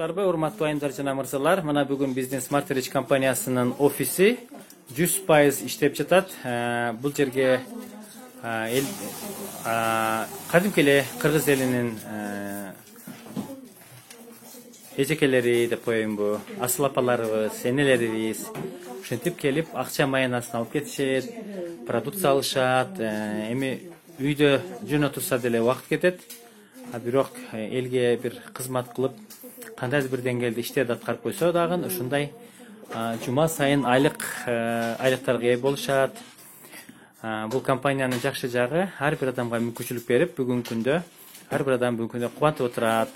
Турсуңуздарбы, урматтуу айымдар жана мырзалар? Мына бүгүн биздин Smart Rich компаниясынын офиси 100% иштеп жатат. Бул жерге кадимки эле кыргыз элинин эжекелери деп коеюнбу, асыл апаларыбыз, энелерибиз ушинтип келип акча маянасын алып кетишет, продукция алышат. Эми үйдө жөн отурса деле убакыт кетет. Бирок элге бир кызмат кылып, кандайдыр бир деңгээлде иштерди аткарып койсо дагы ушундай жума сайын айлыктарга ээ болушат. Бул компаниянын жакшы жагы ар бир адамга мүмкүнчүлүк берип, бүгүнкү күндө ар бир адам бүгүнкү күндө кубанып отурат.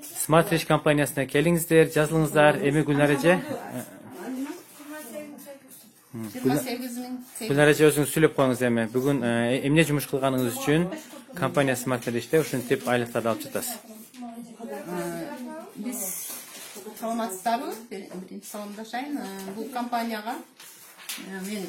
Smart Rich компаниясына келиңиздер, жазылыңыздар. Эми Гүлнар эже өзүңүз сүйлөп коюңуз эми. Бүгүн эмне жумуш кылганыңыз үчүн компания Smart Rich'те ушинтип айлыктарды алып жатасыз? Биз саламатсыздарбы? Биринчи саламдашайын. Бул компанияга мен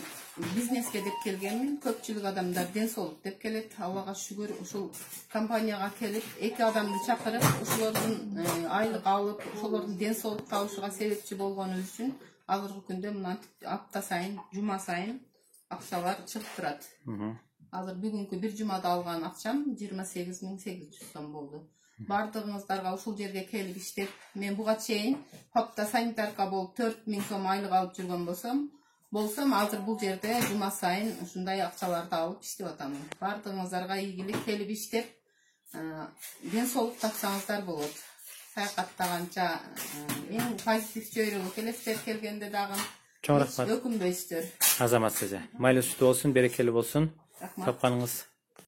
бизнеске деп келгенмин. Көпчүлүк адамдар ден соолук деп келет. Аллага шүгүр, ушул компанияга келип, эки адамды чакырып, ушулордун айлык алып, ошолордун ден соолук табышыга себепчи болгонубуз үчүн азыркы күндө мына апта сайын, жума сайын акчалар чыгып турат. Азыр бүгүнкү бир жумада алган акчам 28.800 сом болду. Бардыгыңыздарга ушул жерге келип иштеп, мен буга чейин хопта санитарка болуп 4000 сом айлык алып жүргөн болсом, азыр бул жерде жума сайын ушундай акчаларды алып иштеп атамын. Бардыгыңыздарга ийгилик, келип иштеп, ден соолук тапсаңыздар болот. Саякаттаганча эң позитивчү өйрөгө келесиздер, келгенде дагы чоң рахмат. Өкүнбөйсүздөр. Азамат эже. Майлуу сүтү болсун, берекелүү болсун. Рахмат. Тапканыңыз